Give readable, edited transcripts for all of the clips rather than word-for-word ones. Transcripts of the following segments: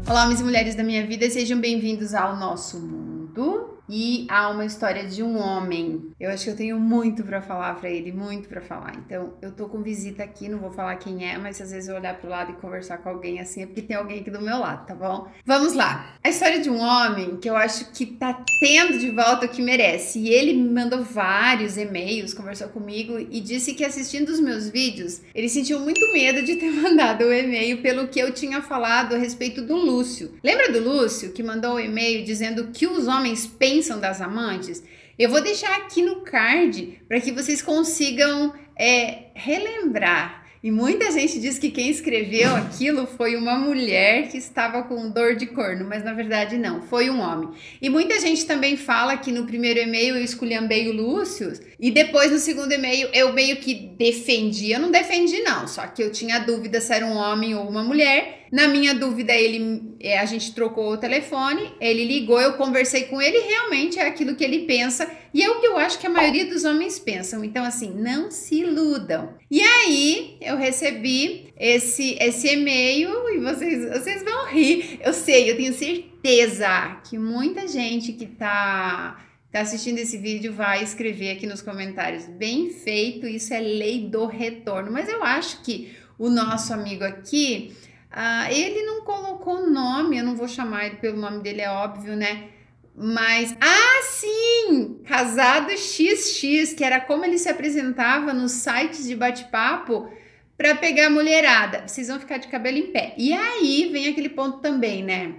Olá, homens e mulheres da minha vida, sejam bem-vindos ao nosso mundo e a uma história de um homem. Eu acho que eu tenho muito pra falar pra ele, muito pra falar. Então, eu tô com visita aqui, não vou falar quem é, mas se às vezes eu olhar pro lado e conversar com alguém assim, é porque tem alguém aqui do meu lado, tá bom? Vamos lá. A história de um homem que eu acho que tá tendo de volta o que merece. E ele me mandou vários e-mails, conversou comigo e disse que assistindo os meus vídeos, ele sentiu muito medo de ter mandado o e-mail pelo que eu tinha falado a respeito do Lúcio. Lembra do Lúcio que mandou o e-mail dizendo que os homens pensam das amantes? Eu vou deixar aqui no card para que vocês consigam relembrar. E muita gente diz que quem escreveu aquilo foi uma mulher que estava com dor de corno, mas na verdade não, foi um homem. E muita gente também fala que no primeiro e-mail eu esculhambei o Lúcio e depois no segundo e-mail eu meio que defendi. Eu não defendi não, só que eu tinha dúvida se era um homem ou uma mulher. Na minha dúvida, a gente trocou o telefone, ele ligou, eu conversei com ele, realmente é aquilo que ele pensa, e é o que eu acho que a maioria dos homens pensam. Então, assim, não se iludam. E aí, eu recebi esse e-mail e vocês vão rir. Eu sei, eu tenho certeza que muita gente que tá assistindo esse vídeo vai escrever aqui nos comentários, bem feito, isso é lei do retorno. Mas eu acho que o nosso amigo aqui... ele não colocou nome, eu não vou chamar ele pelo nome dele, é óbvio, né? Mas, sim! Casado XX, que era como ele se apresentava nos sites de bate-papo para pegar a mulherada. Vocês vão ficar de cabelo em pé. E aí vem aquele ponto também, né?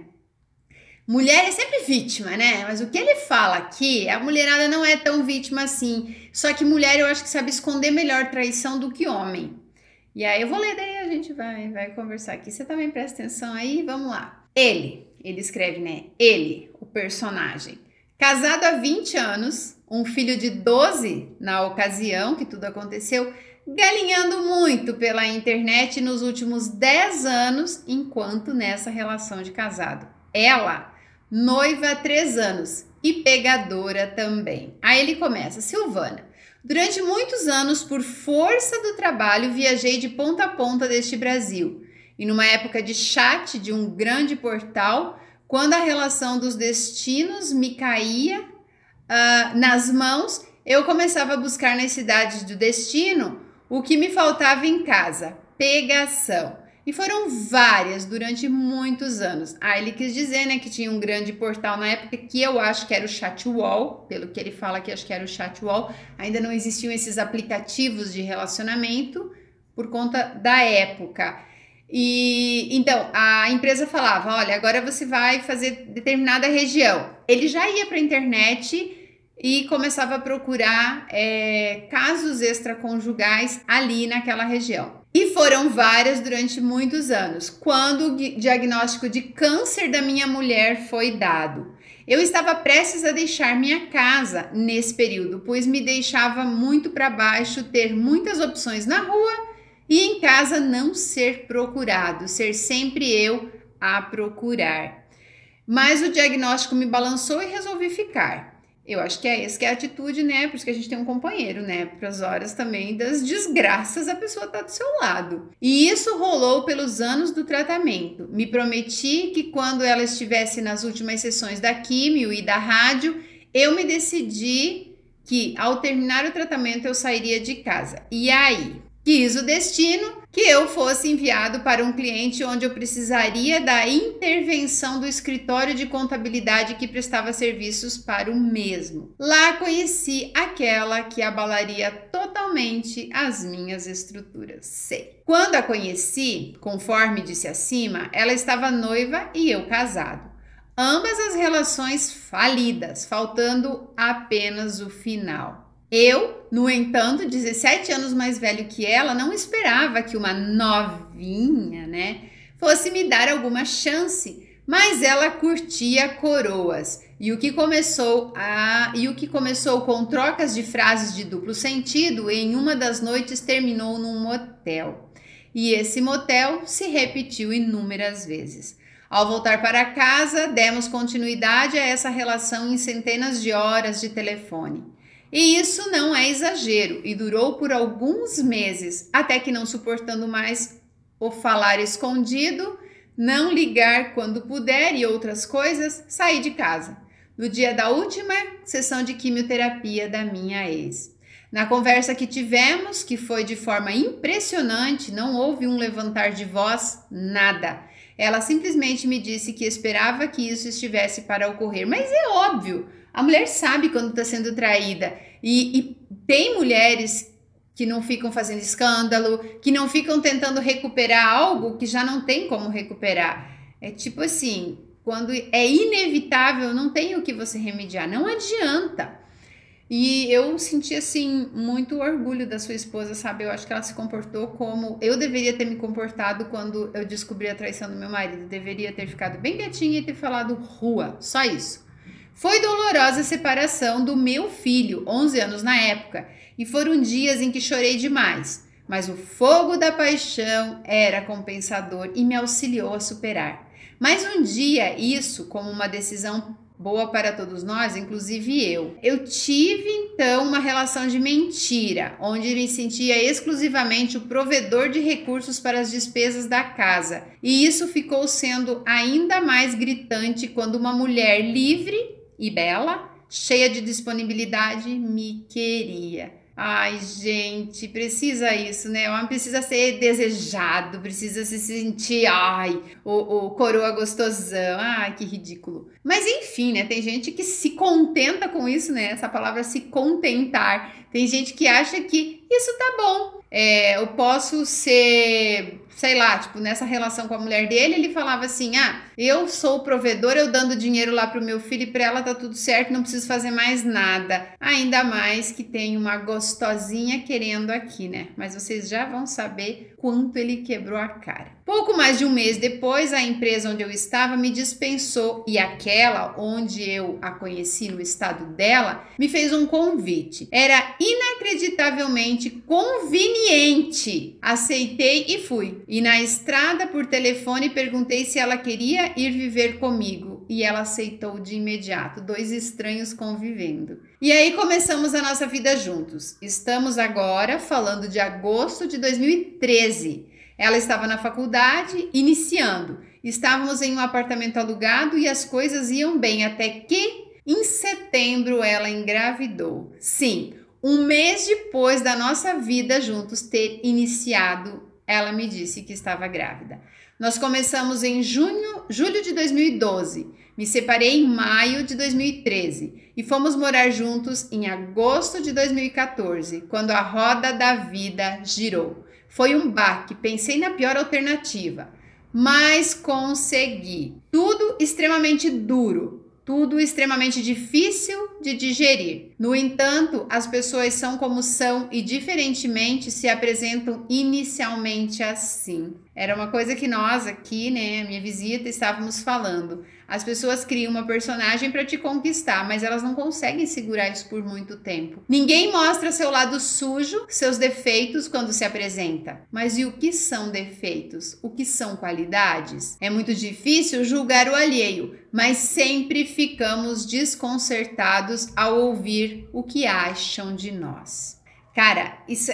Mulher é sempre vítima, né? Mas o que ele fala aqui, a mulherada não é tão vítima assim. Só que mulher eu acho que sabe esconder melhor traição do que homem. E aí eu vou ler, daí a gente vai conversar aqui. Você também presta atenção aí, vamos lá. Ele escreve, né? Ele, o personagem. Casado há 20 anos, um filho de 12 na ocasião que tudo aconteceu, galinhando muito pela internet nos últimos 10 anos, enquanto nessa relação de casado. Ela, noiva há 3 anos e pegadora também. Aí ele começa, Silvana. Durante muitos anos, por força do trabalho, viajei de ponta a ponta deste Brasil. E numa época de chat de um grande portal, quando a relação dos destinos me caía nas mãos, eu começava a buscar nas cidades do destino o que me faltava em casa, pegação. E foram várias durante muitos anos. Ele quis dizer, né, que tinha um grande portal na época que eu acho que era o Chatwall, pelo que ele fala que acho que era o Chatwall. Ainda não existiam esses aplicativos de relacionamento por conta da época. E então a empresa falava, olha, agora você vai fazer determinada região. Ele já ia para a internet e começava a procurar casos extraconjugais ali naquela região. E foram várias durante muitos anos, quando o diagnóstico de câncer da minha mulher foi dado. Eu estava prestes a deixar minha casa nesse período, pois me deixava muito para baixo ter muitas opções na rua e em casa não ser procurado, ser sempre eu a procurar. Mas o diagnóstico me balançou e resolvi ficar. Eu acho que é essa que é a atitude, né? Por isso que a gente tem um companheiro, né? Para as horas também das desgraças, a pessoa tá do seu lado. E isso rolou pelos anos do tratamento. Me prometi que quando ela estivesse nas últimas sessões da químio e da rádio, eu me decidi que ao terminar o tratamento eu sairia de casa. E aí? Quis o destino que eu fosse enviado para um cliente onde eu precisaria da intervenção do escritório de contabilidade que prestava serviços para o mesmo. Lá conheci aquela que abalaria totalmente as minhas estruturas. Sei. Quando a conheci, conforme disse acima, ela estava noiva e eu casado. Ambas as relações falidas, faltando apenas o final. Eu, no entanto, 17 anos mais velho que ela, não esperava que uma novinha, né, fosse me dar alguma chance, mas ela curtia coroas. E o que começou com trocas de frases de duplo sentido, em uma das noites terminou num motel. E esse motel se repetiu inúmeras vezes. Ao voltar para casa, demos continuidade a essa relação em centenas de horas de telefone. E isso não é exagero, e durou por alguns meses, até que não suportando mais o falar escondido, não ligar quando puder e outras coisas, saí de casa. No dia da última sessão de quimioterapia da minha ex. Na conversa que tivemos, que foi de forma impressionante, não houve um levantar de voz, nada. Ela simplesmente me disse que esperava que isso estivesse para ocorrer. Mas é óbvio, a mulher sabe quando está sendo traída. E tem mulheres que não ficam fazendo escândalo, que não ficam tentando recuperar algo que já não tem como recuperar. É tipo assim, quando é inevitável, não tem o que você remediar, não adianta. E eu senti, assim, muito orgulho da sua esposa, sabe? Eu acho que ela se comportou como eu deveria ter me comportado quando eu descobri a traição do meu marido. Deveria ter ficado bem quietinha e ter falado rua, só isso. Foi dolorosa a separação do meu filho, 11 anos na época, e foram dias em que chorei demais. Mas o fogo da paixão era compensador e me auxiliou a superar. Mas um dia, isso, como uma decisão boa para todos nós, inclusive eu. Eu tive então uma relação de mentira, onde me sentia exclusivamente o provedor de recursos para as despesas da casa. E isso ficou sendo ainda mais gritante quando uma mulher livre e bela, cheia de disponibilidade, me queria. Ai, gente, precisa isso, né? O homem precisa ser desejado, precisa se sentir, ai, o coroa gostosão. Ai, que ridículo. Mas enfim, né? Tem gente que se contenta com isso, né? Essa palavra se contentar. Tem gente que acha que isso tá bom. Eu posso ser, sei lá, tipo, nessa relação com a mulher dele, ele falava assim, eu sou o provedor, eu dando dinheiro lá pro meu filho e pra ela tá tudo certo, não preciso fazer mais nada. Ainda mais que tem uma gostosinha querendo aqui, né? Mas vocês já vão saber quanto ele quebrou a cara. Pouco mais de um mês depois, a empresa onde eu estava me dispensou e aquela onde eu a conheci no estado dela me fez um convite. Era inacreditavelmente conveniente. Aceitei e fui. E na estrada por telefone perguntei se ela queria ir viver comigo e ela aceitou de imediato. 2 estranhos convivendo. E aí começamos a nossa vida juntos. Estamos agora falando de agosto de 2013. Ela estava na faculdade, iniciando. Estávamos em um apartamento alugado e as coisas iam bem até que, em setembro, ela engravidou. Sim, um mês depois da nossa vida juntos ter iniciado, ela me disse que estava grávida. Nós começamos em julho de 2012. Me separei em maio de 2013 e fomos morar juntos em agosto de 2014, quando a roda da vida girou. Foi um baque, pensei na pior alternativa, mas consegui. Tudo extremamente duro, tudo extremamente difícil de digerir. No entanto, as pessoas são como são e diferentemente se apresentam inicialmente assim. Era uma coisa que nós aqui, né, minha visita, estávamos falando. As pessoas criam uma personagem para te conquistar, mas elas não conseguem segurar isso por muito tempo. Ninguém mostra seu lado sujo, seus defeitos quando se apresenta. Mas e o que são defeitos? O que são qualidades? É muito difícil julgar o alheio, mas sempre ficamos desconcertados ao ouvir o que acham de nós. Cara, isso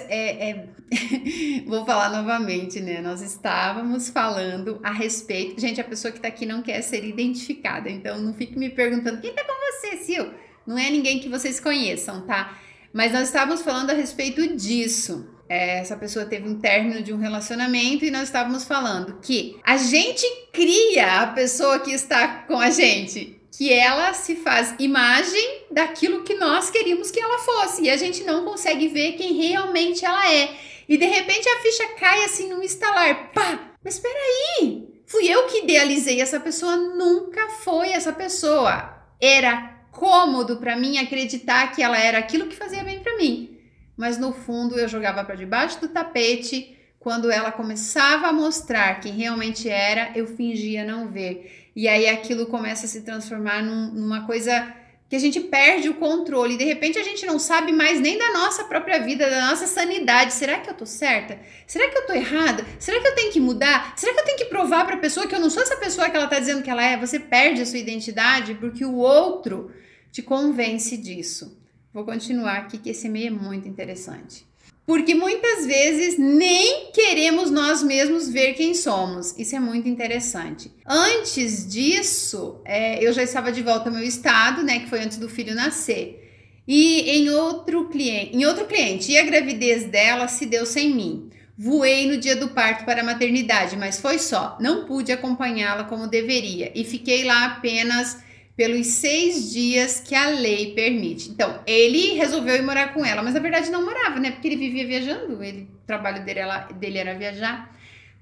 vou falar novamente, né? Nós estávamos falando a respeito... Gente, a pessoa que tá aqui não quer ser identificada, então não fique me perguntando quem tá com você, Sil? Não é ninguém que vocês conheçam, tá? Mas nós estávamos falando a respeito disso. Essa pessoa teve um término de um relacionamento e nós estávamos falando que a gente cria a pessoa que está com a gente, que ela se faz imagem daquilo que nós queríamos que ela fosse e a gente não consegue ver quem realmente ela é. E de repente a ficha cai assim num estalar. Pá! Mas espera aí! Fui eu que idealizei essa pessoa, nunca foi essa pessoa. Era cômodo para mim acreditar que ela era aquilo que fazia bem para mim. Mas no fundo eu jogava para debaixo do tapete. Quando ela começava a mostrar quem realmente era, eu fingia não ver. E aí aquilo começa a se transformar numa coisa que a gente perde o controle. E de repente a gente não sabe mais nem da nossa própria vida, da nossa sanidade. Será que eu tô certa? Será que eu tô errada? Será que eu tenho que mudar? Será que eu tenho que provar pra pessoa que eu não sou essa pessoa que ela tá dizendo que ela é? Você perde a sua identidade porque o outro te convence disso. Vou continuar aqui que esse e-mail é muito interessante. Porque muitas vezes nem queremos nós nós mesmos ver quem somos. Isso é muito interessante. Antes disso, eu já estava de volta ao meu estado, né, que foi antes do filho nascer. E em outro cliente, e a gravidez dela se deu sem mim. Voei no dia do parto para a maternidade, mas foi só. Não pude acompanhá-la como deveria e fiquei lá apenas pelos 6 dias que a lei permite. Então, ele resolveu ir morar com ela, mas na verdade não morava, né? Porque ele vivia viajando, o trabalho dele era viajar.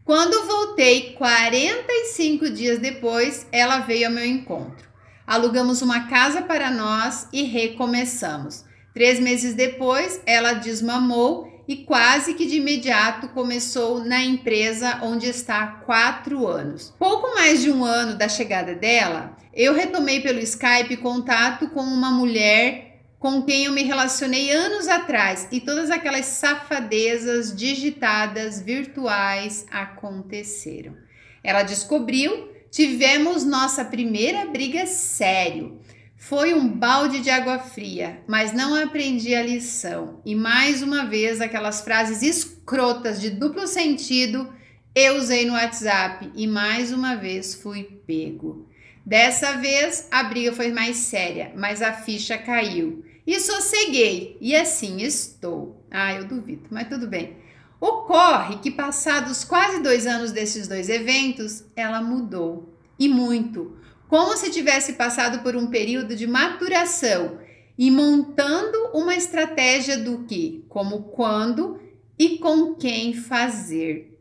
Quando voltei, 45 dias depois, ela veio ao meu encontro. Alugamos uma casa para nós e recomeçamos. 3 meses depois, ela desmamou e quase que de imediato começou na empresa onde está há 4 anos. Pouco mais de 1 ano da chegada dela, eu retomei pelo Skype contato com uma mulher com quem eu me relacionei anos atrás e todas aquelas safadezas digitadas virtuais aconteceram. Ela descobriu, tivemos nossa primeira briga sério. Foi um balde de água fria, mas não aprendi a lição. E mais uma vez, aquelas frases escrotas de duplo sentido eu usei no WhatsApp e mais uma vez fui pego. Dessa vez, a briga foi mais séria, mas a ficha caiu. E sosseguei, e assim estou. Eu duvido, mas tudo bem. Ocorre que passados quase 2 anos desses 2 eventos, ela mudou. E muito. Como se tivesse passado por um período de maturação e montando uma estratégia do que, como, quando e com quem fazer.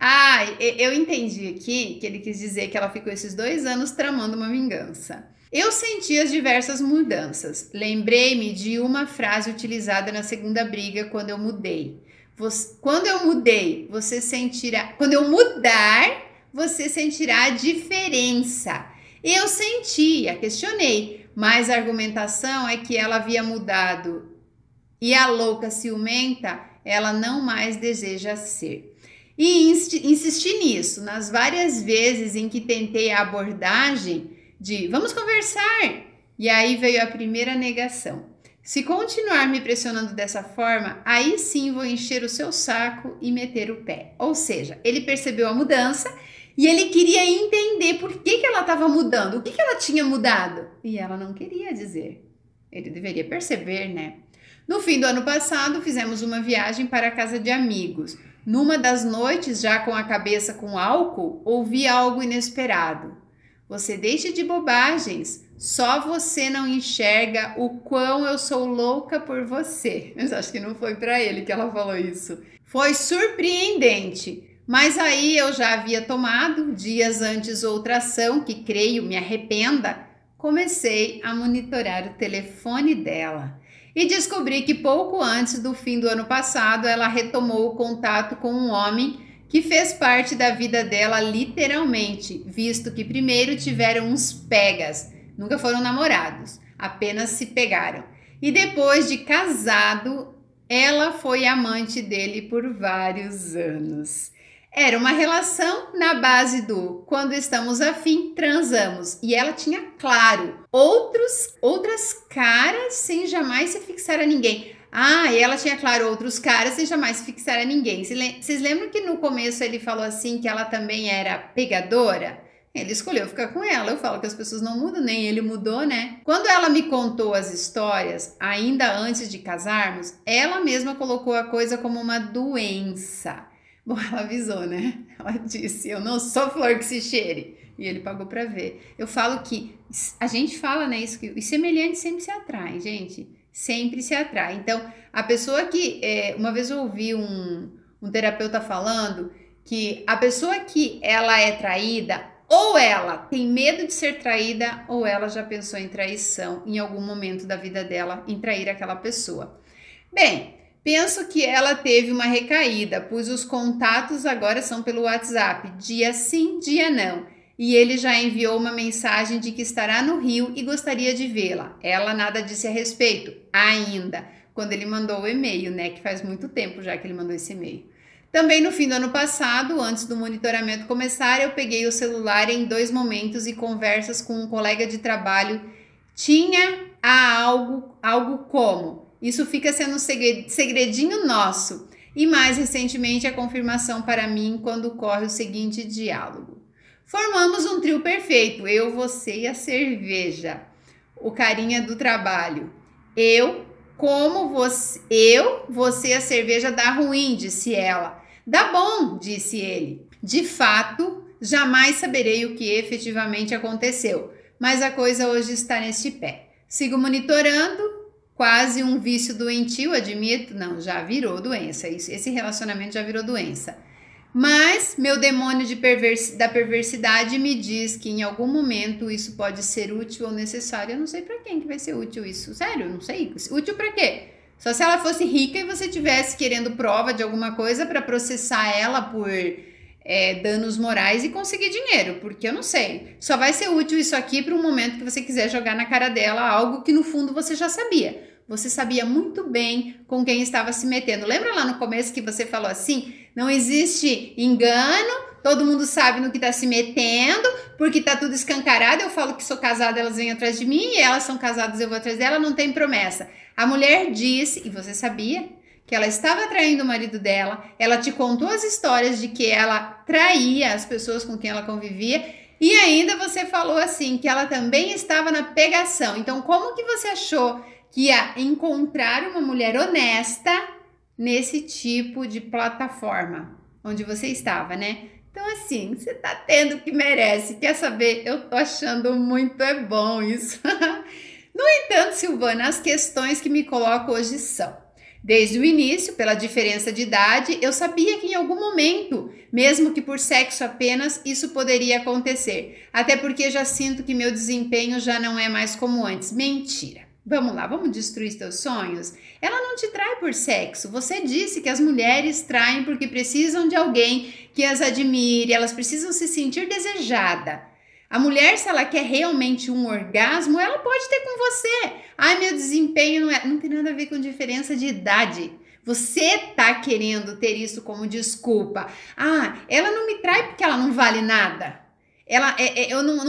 Eu entendi aqui que ele quis dizer que ela ficou esses 2 anos tramando uma vingança. Eu senti as diversas mudanças. Lembrei-me de uma frase utilizada na segunda briga quando eu mudei. Quando eu mudar, você sentirá a diferença. Eu sentia, questionei, mas a argumentação é que ela havia mudado e a louca ciumenta, ela não mais deseja ser. E insisti nisso, nas várias vezes em que tentei a abordagem de vamos conversar, e aí veio a primeira negação. Se continuar me pressionando dessa forma, aí sim vou encher o seu saco e meter o pé. Ou seja, ele percebeu a mudança e ele queria entender por que ela estava mudando, o que ela tinha mudado. E ela não queria dizer. Ele deveria perceber, né? No fim do ano passado, fizemos uma viagem para a casa de amigos. Numa das noites, já com a cabeça com álcool, ouvi algo inesperado. Você deixa de bobagens, só você não enxerga o quão eu sou louca por você. Mas acho que não foi para ele que ela falou isso. Foi surpreendente. Mas aí eu já havia tomado, dias antes, outra ação que creio me arrependa. Comecei a monitorar o telefone dela e descobri que pouco antes do fim do ano passado ela retomou o contato com um homem que fez parte da vida dela literalmente, visto que primeiro tiveram uns pegas, nunca foram namorados, apenas se pegaram. E depois de casado, ela foi amante dele por vários anos. Era uma relação na base do quando estamos afim, transamos. E ela tinha, claro, outras caras sem jamais se fixar a ninguém. E ela tinha, claro, outros caras sem jamais se fixar a ninguém. Vocês lembram que no começo ele falou assim que ela também era pegadora? Ele escolheu ficar com ela. Eu falo que as pessoas não mudam, nem ele mudou, né? Quando ela me contou as histórias, ainda antes de casarmos, ela mesma colocou a coisa como uma doença. Bom, ela avisou, né? Ela disse, eu não sou flor que se cheire. E ele pagou pra ver. Eu falo que, a gente fala, né, isso, que os semelhantes sempre se atraem, gente. Sempre se atrai. Então, a pessoa que, uma vez eu ouvi um terapeuta falando que a pessoa que ela é traída, ou ela tem medo de ser traída, ou ela já pensou em traição em algum momento da vida dela, em trair aquela pessoa. Bem, penso que ela teve uma recaída, pois os contatos agora são pelo WhatsApp, dia sim, dia não. E ele já enviou uma mensagem de que estará no Rio e gostaria de vê-la. Ela nada disse a respeito, ainda, quando ele mandou o e-mail, né? Que faz muito tempo já que ele mandou esse e-mail. Também no fim do ano passado, antes do monitoramento começar, eu peguei o celular em 2 momentos e conversas com um colega de trabalho. Tinha algo como... Isso fica sendo um segredinho nosso. E mais recentemente a confirmação para mim quando ocorre o seguinte diálogo. Formamos um trio perfeito, eu, você e a cerveja. O carinha do trabalho. Você e a cerveja dá ruim, disse ela. Dá bom, disse ele. De fato, jamais saberei o que efetivamente aconteceu, mas a coisa hoje está neste pé. Sigo monitorando, quase um vício doentio, admito. Não, já virou doença, esse relacionamento já virou doença. Mas meu demônio da perversidade me diz que em algum momento isso pode ser útil ou necessário. Eu não sei pra quem que vai ser útil isso. Sério, não sei. Útil pra quê? Só se ela fosse rica e você tivesse querendo prova de alguma coisa pra processar ela por danos morais e conseguir dinheiro. Porque eu não sei. Só vai ser útil isso aqui para um momento que você quiser jogar na cara dela algo que no fundo você já sabia. Você sabia muito bem com quem estava se metendo. Lembra lá no começo que você falou assim? Não existe engano, todo mundo sabe no que está se metendo, porque está tudo escancarado. Eu falo que sou casada, elas vêm atrás de mim, e elas são casadas, eu vou atrás dela, não tem promessa. A mulher disse, e você sabia, que ela estava traindo o marido dela, ela te contou as histórias de que ela traía as pessoas com quem ela convivia, e ainda você falou assim, que ela também estava na pegação. Então, como que você achou que ia encontrar uma mulher honesta nesse tipo de plataforma onde você estava, né? Então, assim, você tá tendo o que merece. Quer saber? Eu tô achando muito bom isso. No entanto, Silvana, as questões que me coloco hoje são: desde o início, pela diferença de idade, eu sabia que em algum momento, mesmo que por sexo apenas, isso poderia acontecer. Até porque já sinto que meu desempenho já não é mais como antes. Mentira. Vamos lá, vamos destruir teus sonhos? Ela não te trai por sexo. Você disse que as mulheres traem porque precisam de alguém que as admire, elas precisam se sentir desejada. A mulher, se ela quer realmente um orgasmo, ela pode ter com você. Ai, meu desempenho não tem nada a ver com diferença de idade. Você tá querendo ter isso como desculpa. Ah, ela não me trai porque ela não vale nada.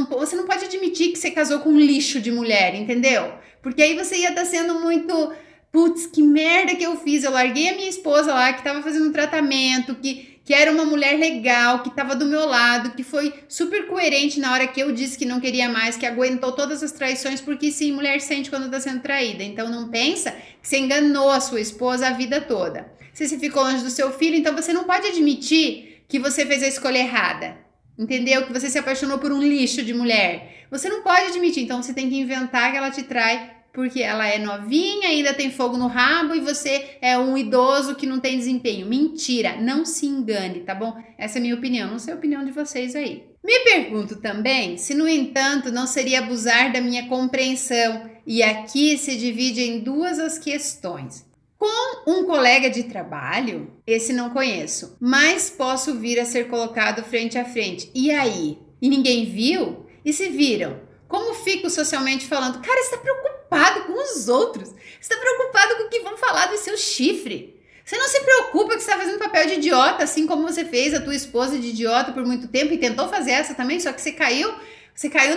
Você não pode admitir que você casou com um lixo de mulher, entendeu? Porque aí você ia estar sendo muito... Putz, que merda que eu fiz. Eu larguei a minha esposa lá, que estava fazendo um tratamento, que era uma mulher legal, que estava do meu lado, que foi super coerente na hora que eu disse que não queria mais, que aguentou todas as traições, porque sim, mulher sente quando está sendo traída. Então não pensa que você enganou a sua esposa a vida toda. Se você ficou longe do seu filho, então você não pode admitir que você fez a escolha errada. Entendeu? Que você se apaixonou por um lixo de mulher. Você não pode admitir, então você tem que inventar que ela te trai porque ela é novinha, ainda tem fogo no rabo e você é um idoso que não tem desempenho. Mentira, não se engane, tá bom? Essa é a minha opinião, não sei a opinião de vocês aí. Me pergunto também se, no entanto, não seria abusar da minha compreensão. E aqui se divide em duas as questões. Com um colega de trabalho, esse não conheço, mas posso vir a ser colocado frente a frente. E aí? E ninguém viu? E se viram? Como fico socialmente falando? Cara, você está preocupado com os outros. Você está preocupado com o que vão falar do seu chifre. Você não se preocupa que você está fazendo papel de idiota, assim como você fez a tua esposa de idiota por muito tempo e tentou fazer essa também, só que você caiu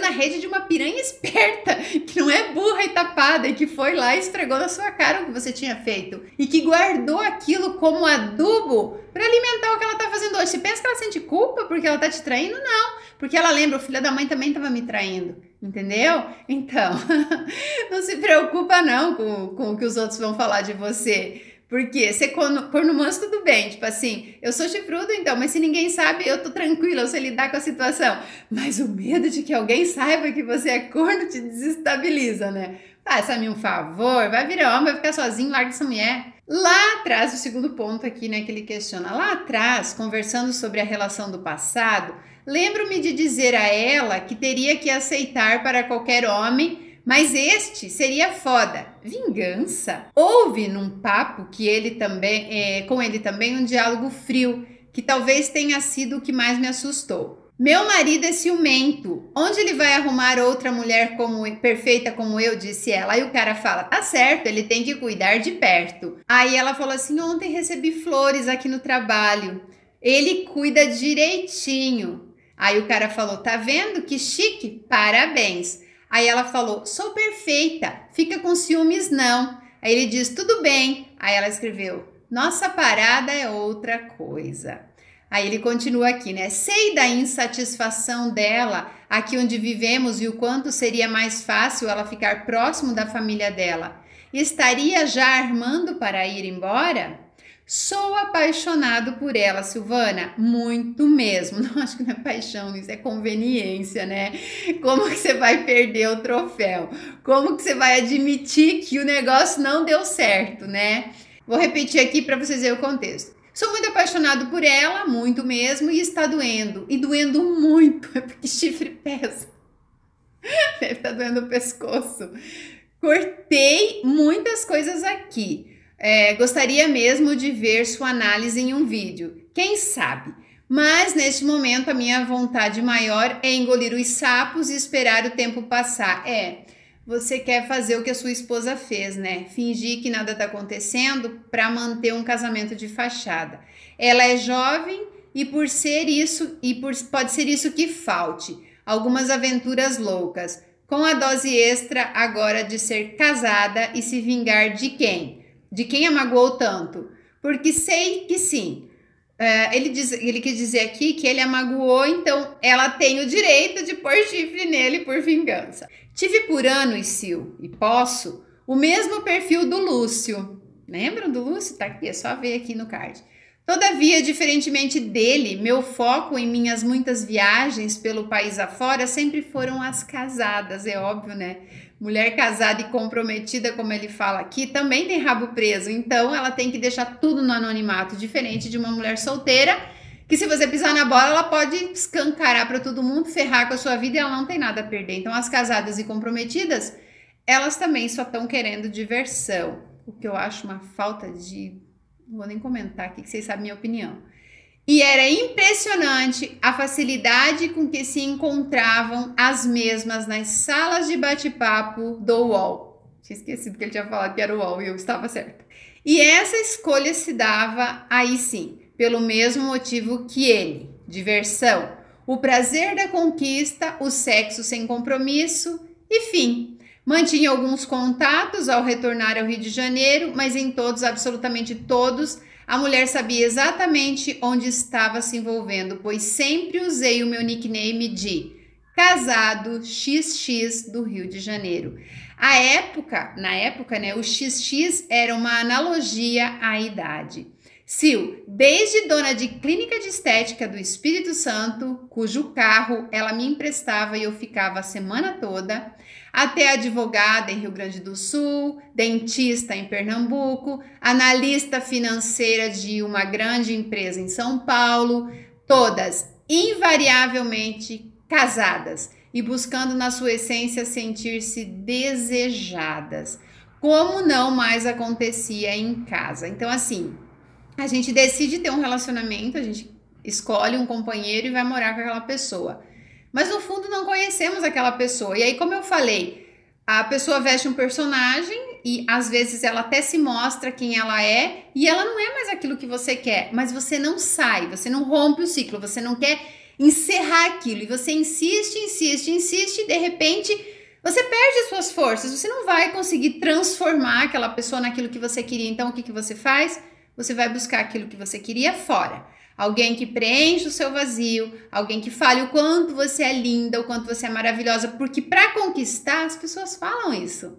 na rede de uma piranha esperta, que não é burra e tapada, e que foi lá e esfregou na sua cara o que você tinha feito. E que guardou aquilo como adubo para alimentar o que ela tá fazendo hoje. Você pensa que ela sente culpa porque ela tá te traindo? Não. Porque ela lembra, o filho da mãe também tava me traindo. Entendeu? Então, não se preocupa não com o que os outros vão falar de você. Porque ser corno manso, tudo bem. Tipo assim, eu sou chifrudo então, mas se ninguém sabe, eu tô tranquila, eu sei lidar com a situação. Mas o medo de que alguém saiba que você é corno te desestabiliza, né? Faça-me um favor, vai virar homem, vai ficar sozinho, larga essa mulher. Lá atrás, o segundo ponto aqui, né, que ele questiona. Lá atrás, conversando sobre a relação do passado, lembro-me de dizer a ela que teria que aceitar para qualquer homem, mas este seria foda. Vingança? Houve num papo que ele também, com ele também um diálogo frio, que talvez tenha sido o que mais me assustou. Meu marido é ciumento. Onde ele vai arrumar outra mulher perfeita como eu, disse ela. Aí o cara fala, tá certo, ele tem que cuidar de perto. Aí ela falou assim, ontem recebi flores aqui no trabalho. Ele cuida direitinho. Aí o cara falou, tá vendo que chique? Parabéns. Aí ela falou, sou perfeita, fica com ciúmes não. Aí ele diz, tudo bem. Aí ela escreveu, Nossa parada é outra coisa. Aí ele continua aqui, né? Sei da insatisfação dela aqui onde vivemos e o quanto seria mais fácil ela ficar próximo da família dela. Estaria já armando para ir embora? Sou apaixonado por ela, Silvana, muito mesmo. Não acho que não é paixão, isso é conveniência, né? Como que você vai perder o troféu? Como que você vai admitir que o negócio não deu certo, né? Vou repetir aqui para vocês verem o contexto. Sou muito apaixonado por ela, muito mesmo, e está doendo. E doendo muito, é porque chifre pesa. Deve estar doendo o pescoço. Cortei muitas coisas aqui. Gostaria mesmo de ver sua análise em um vídeo. Quem sabe? Mas neste momento a minha vontade maior é engolir os sapos e esperar o tempo passar. Você quer fazer o que a sua esposa fez, né? Fingir que nada tá acontecendo para manter um casamento de fachada. Ela é jovem e pode ser isso que falte. Algumas aventuras loucas, com a dose extra agora de ser casada e se vingar de quem? De quem a magoou tanto? Porque sei que sim. Ele quis dizer aqui que ele a magoou, então ela tem o direito de pôr chifre nele por vingança. Tive por anos, Sil, e posso, o mesmo perfil do Lúcio. Lembram do Lúcio? Tá aqui, é só ver aqui no card. Todavia, diferentemente dele, meu foco em minhas muitas viagens pelo país afora sempre foram as casadas, é óbvio, né? Mulher casada e comprometida, como ele fala aqui, também tem rabo preso, então ela tem que deixar tudo no anonimato, diferente de uma mulher solteira, que se você pisar na bola, ela pode escancarar para todo mundo, ferrar com a sua vida e ela não tem nada a perder. Então, as casadas e comprometidas, elas também só estão querendo diversão, o que eu acho uma falta de... Não vou nem comentar aqui, que vocês sabem a minha opinião. E era impressionante a facilidade com que se encontravam as mesmas nas salas de bate-papo do UOL. Tinha esquecido que ele tinha falado que era o UOL e eu estava certa. E essa escolha se dava, aí sim, pelo mesmo motivo que ele. Diversão, o prazer da conquista, o sexo sem compromisso e fim. Mantinha alguns contatos ao retornar ao Rio de Janeiro, mas em todos, absolutamente todos, a mulher sabia exatamente onde estava se envolvendo, pois sempre usei o meu nickname de Casado XX do Rio de Janeiro. Na época, né, o XX era uma analogia à idade. Sil, desde dona de clínica de estética do Espírito Santo, cujo carro ela me emprestava e eu ficava a semana toda, até advogada em Rio Grande do Sul, dentista em Pernambuco, analista financeira de uma grande empresa em São Paulo, todas invariavelmente casadas e buscando na sua essência sentir-se desejadas, como não mais acontecia em casa. Então, assim, a gente decide ter um relacionamento, a gente escolhe um companheiro e vai morar com aquela pessoa. Mas no fundo não conhecemos aquela pessoa. E aí, como eu falei, a pessoa veste um personagem e às vezes ela até se mostra quem ela é e ela não é mais aquilo que você quer. Mas você não sai, você não rompe o ciclo, você não quer encerrar aquilo. E você insiste e de repente você perde as suas forças. Você não vai conseguir transformar aquela pessoa naquilo que você queria. Então, o que você faz? Você vai buscar aquilo que você queria fora. Alguém que preencha o seu vazio, alguém que fale o quanto você é linda, o quanto você é maravilhosa, porque para conquistar as pessoas falam isso.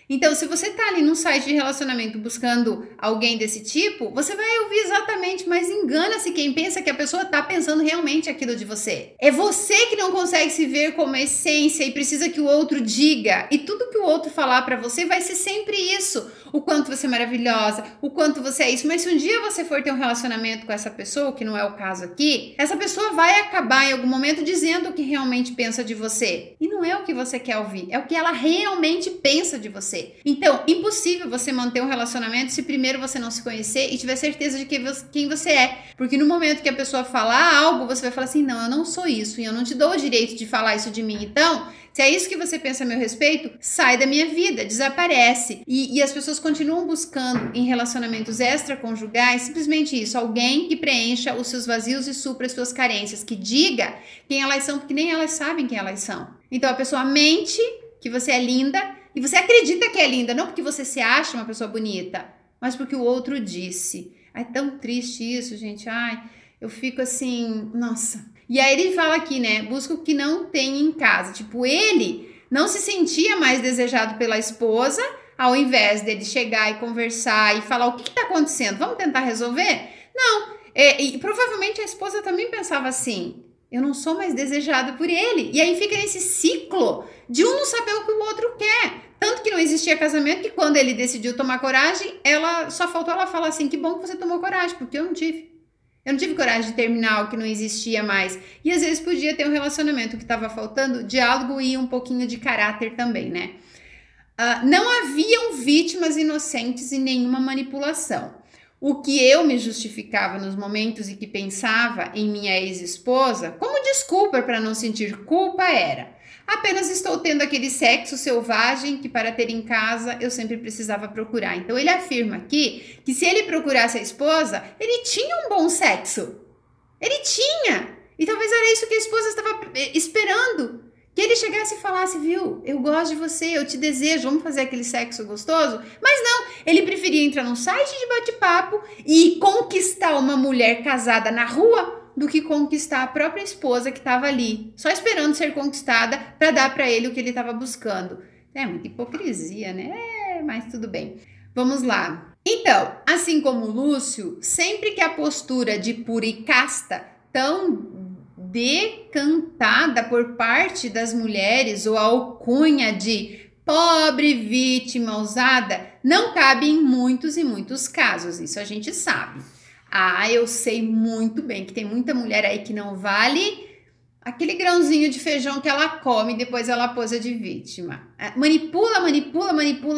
Então, se você tá ali num site de relacionamento buscando alguém desse tipo, você vai ouvir exatamente, mas engana-se quem pensa que a pessoa tá pensando realmente aquilo de você. É você que não consegue se ver como essência e precisa que o outro diga. E tudo que o outro falar pra você vai ser sempre isso. O quanto você é maravilhosa, o quanto você é isso. Mas se um dia você for ter um relacionamento com essa pessoa, que não é o caso aqui, essa pessoa vai acabar em algum momento dizendo o que realmente pensa de você. E não é o que você quer ouvir, é o que ela realmente pensa de você. Então, impossível você manter um relacionamento se primeiro você não se conhecer e tiver certeza de quem você é. Porque no momento que a pessoa falar algo, você vai falar assim, não, eu não sou isso e eu não te dou o direito de falar isso de mim. Então, se é isso que você pensa a meu respeito, sai da minha vida, desaparece. E as pessoas continuam buscando em relacionamentos extraconjugais simplesmente isso, alguém que preencha os seus vazios e supra as suas carências, que diga quem elas são, porque nem elas sabem quem elas são. Então, a pessoa mente que você é linda, e você acredita que é linda, não porque você se acha uma pessoa bonita, mas porque o outro disse. É tão triste isso, gente. Ai, eu fico assim, nossa. E aí ele fala aqui, né? Busca o que não tem em casa. Tipo, ele não se sentia mais desejado pela esposa, ao invés dele chegar e conversar e falar o que está acontecendo, vamos tentar resolver? Não. E provavelmente a esposa também pensava assim, eu não sou mais desejada por ele. E aí fica nesse ciclo de um não saber o que o outro quer. Tanto que não existia casamento, que quando ele decidiu tomar coragem, só faltou ela falar assim, que bom que você tomou coragem, porque eu não tive. Eu não tive coragem de terminar o que não existia mais. E às vezes podia ter um relacionamento, o que estava faltando, diálogo e um pouquinho de caráter também, né? Não haviam vítimas inocentes e nenhuma manipulação. O que eu me justificava nos momentos em que pensava em minha ex-esposa, como desculpa para não sentir culpa, era: apenas estou tendo aquele sexo selvagem que para ter em casa eu sempre precisava procurar. Então ele afirma aqui que se ele procurasse a esposa, ele tinha um bom sexo. Ele tinha. E talvez era isso que a esposa estava esperando. Que ele chegasse e falasse, viu, eu gosto de você, eu te desejo, vamos fazer aquele sexo gostoso? Mas não, ele preferia entrar num site de bate-papo e conquistar uma mulher casada na rua do que conquistar a própria esposa que estava ali, só esperando ser conquistada para dar para ele o que ele estava buscando. É muita hipocrisia, né? Mas tudo bem. Vamos lá. Então, assim como o Lúcio, sempre que a postura de pura e casta, tão decantada por parte das mulheres, ou a alcunha de pobre vítima usada, não cabe em muitos e muitos casos, isso a gente sabe. Eu sei muito bem que tem muita mulher aí que não vale aquele grãozinho de feijão que ela come e depois ela posa de vítima. Manipula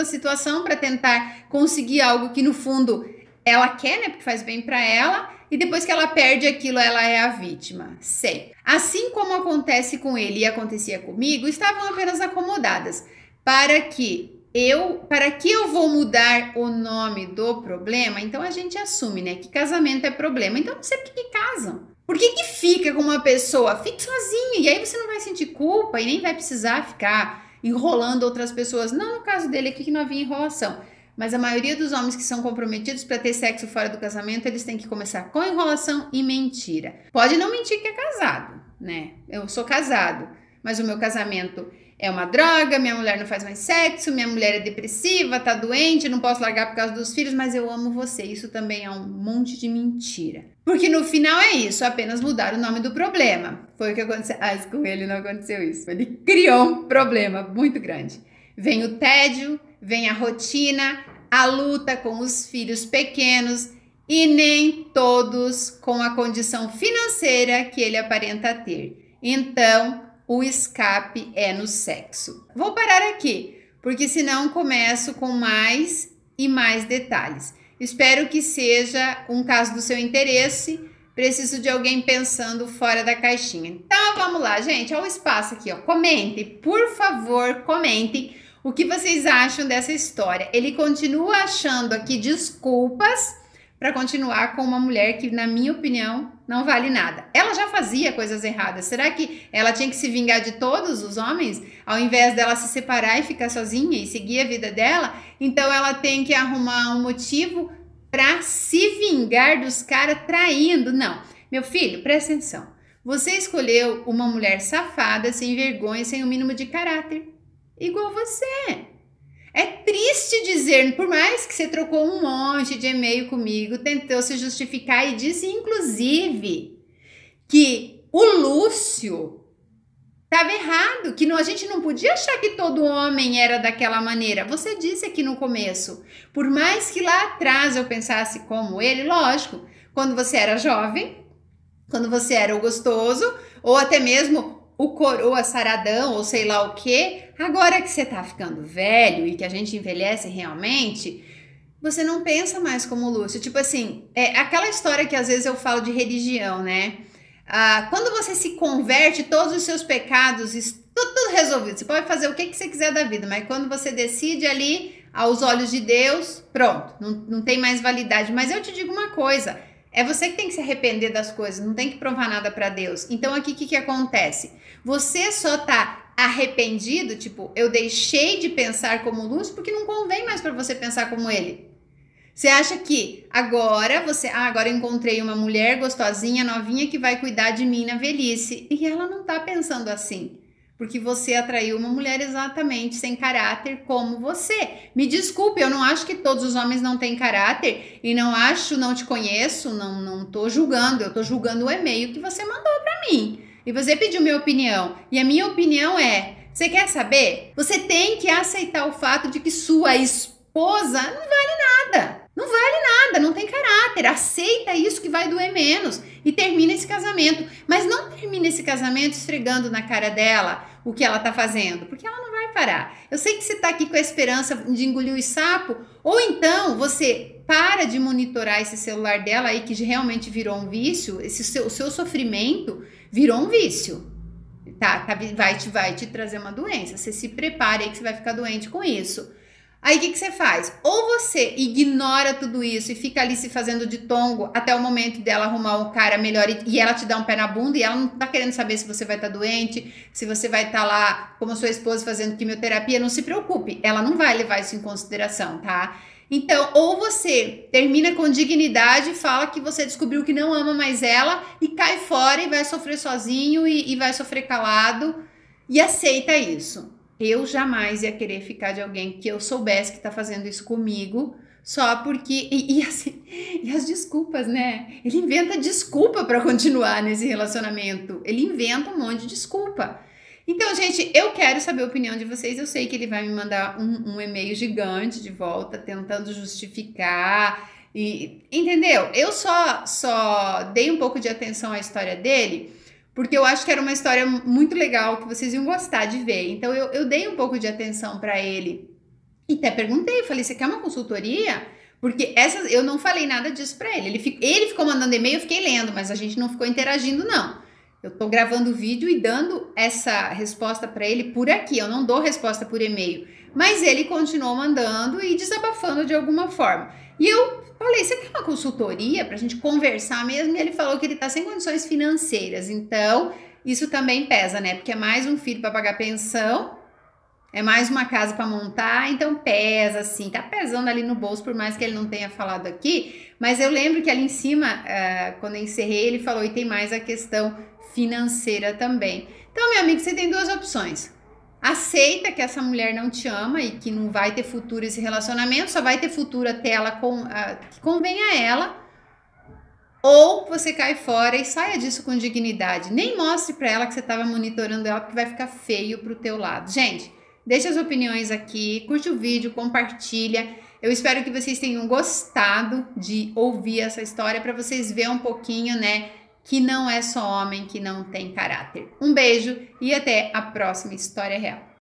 a situação para tentar conseguir algo que no fundo ela quer, né, porque faz bem para ela. E depois que ela perde aquilo, ela é a vítima. Sei. Assim como acontece com ele e acontecia comigo, estavam apenas acomodadas. Para que eu vou mudar o nome do problema? Então a gente assume, né, que casamento é problema. Então não sei por que casam. Por que fica com uma pessoa? Fique sozinho. E aí você não vai sentir culpa e nem vai precisar ficar enrolando outras pessoas. Não no caso dele aqui que não havia enrolação. Mas a maioria dos homens que são comprometidos para ter sexo fora do casamento, eles têm que começar com enrolação e mentira. Pode não mentir que é casado, né? Eu sou casado, mas o meu casamento é uma droga, minha mulher não faz mais sexo, minha mulher é depressiva, tá doente, não posso largar por causa dos filhos, mas eu amo você. Isso também é um monte de mentira. Porque no final é isso, apenas mudar o nome do problema. Foi o que aconteceu. Com ele não aconteceu isso. Ele criou um problema muito grande. Vem o tédio, vem a rotina, a luta com os filhos pequenos e nem todos com a condição financeira que ele aparenta ter. Então, o escape é no sexo. Vou parar aqui, porque senão começo com mais e mais detalhes. Espero que seja um caso do seu interesse. Preciso de alguém pensando fora da caixinha. Então, vamos lá, gente. Olha o espaço aqui, ó. Comentem, por favor, comentem o que vocês acham dessa história. Ele continua achando aqui desculpas para continuar com uma mulher que, na minha opinião, não vale nada. Ela já fazia coisas erradas. Será que ela tinha que se vingar de todos os homens, ao invés dela se separar e ficar sozinha e seguir a vida dela? Então ela tem que arrumar um motivo para se vingar dos caras traindo. Não, meu filho, presta atenção. Você escolheu uma mulher safada, sem vergonha, sem o mínimo de caráter. Igual você. É triste dizer, por mais que você trocou um monte de e-mail comigo, tentou se justificar e disse, inclusive, que o Lúcio estava errado, que a gente não podia achar que todo homem era daquela maneira. Você disse aqui no começo, por mais que lá atrás eu pensasse como ele, lógico, quando você era jovem, quando você era o gostoso, ou até mesmo o coroa saradão, ou sei lá o que, agora que você tá ficando velho e que a gente envelhece realmente, você não pensa mais como o Lúcio. Tipo assim, é aquela história que às vezes eu falo de religião, né? Quando você se converte, todos os seus pecados, tudo resolvido. Você pode fazer o que você quiser da vida, mas quando você decide ali, aos olhos de Deus, pronto, não tem mais validade. Mas eu te digo uma coisa, é você que tem que se arrepender das coisas, não tem que provar nada para Deus. Então aqui o que acontece? Você só tá arrependido, tipo, eu deixei de pensar como o Lúcio porque não convém mais para você pensar como ele. Você acha que agora eu encontrei uma mulher gostosinha, novinha que vai cuidar de mim na velhice. E ela não tá pensando assim. Porque você atraiu uma mulher exatamente sem caráter como você. Me desculpe, eu não acho que todos os homens não têm caráter e não te conheço, não tô julgando, eu tô julgando o e-mail que você mandou pra mim. E você pediu minha opinião. E a minha opinião é, você quer saber? Você tem que aceitar o fato de que sua esposa não vale nada. Não vale nada, não tem caráter. Aceita isso que vai doer menos e termina esse casamento. Mas não termina esse casamento esfregando na cara dela o que ela tá fazendo, porque ela não vai parar. Eu sei que você tá aqui com a esperança de engolir o sapo, ou então você para de monitorar esse celular dela aí que realmente virou um vício, o seu sofrimento virou um vício. Vai te trazer uma doença. Você se prepare aí que você vai ficar doente com isso. Aí o que você faz? Ou você ignora tudo isso e fica ali se fazendo de tongo até o momento dela arrumar um cara melhor e ela te dá um pé na bunda e ela não tá querendo saber se você vai estar doente, se você vai estar lá como sua esposa fazendo quimioterapia, não se preocupe, ela não vai levar isso em consideração, tá? Então, ou você termina com dignidade, fala que você descobriu que não ama mais ela e cai fora e vai sofrer sozinho e vai sofrer calado e aceita isso. Eu jamais ia querer ficar de alguém que eu soubesse que tá fazendo isso comigo, só porque. Assim, e as desculpas, né? Ele inventa desculpa para continuar nesse relacionamento. Ele inventa um monte de desculpa. Então, gente, eu quero saber a opinião de vocês. Eu sei que ele vai me mandar um e-mail gigante de volta, tentando justificar. Entendeu? Eu só dei um pouco de atenção à história dele porque eu acho que era uma história muito legal, que vocês iam gostar de ver. Então, eu dei um pouco de atenção para ele. E até perguntei, falei, você quer uma consultoria? Porque eu não falei nada disso para ele. Ele ficou mandando e-mail, eu fiquei lendo, mas a gente não ficou interagindo, não. Eu tô gravando o vídeo e dando essa resposta para ele por aqui. Eu não dou resposta por e-mail. Mas ele continuou mandando e desabafando de alguma forma. E eu falei, você quer uma consultoria pra gente conversar mesmo? E ele falou que ele tá sem condições financeiras. Então, isso também pesa, né? Porque é mais um filho para pagar pensão, é mais uma casa para montar, então pesa, assim. Tá pesando ali no bolso, por mais que ele não tenha falado aqui. Mas eu lembro que ali em cima, quando eu encerrei, ele falou, e tem mais a questão financeira também. Então, meu amigo, você tem duas opções. Aceita que essa mulher não te ama e que não vai ter futuro esse relacionamento, só vai ter futuro até ela que convenha a ela. Ou você cai fora e saia disso com dignidade. Nem mostre pra ela que você estava monitorando ela, porque vai ficar feio pro teu lado. Gente, deixa as opiniões aqui, curte o vídeo, compartilha. Eu espero que vocês tenham gostado de ouvir essa história para vocês verem um pouquinho, né, que não é só homem que não tem caráter. Um beijo e até a próxima história real.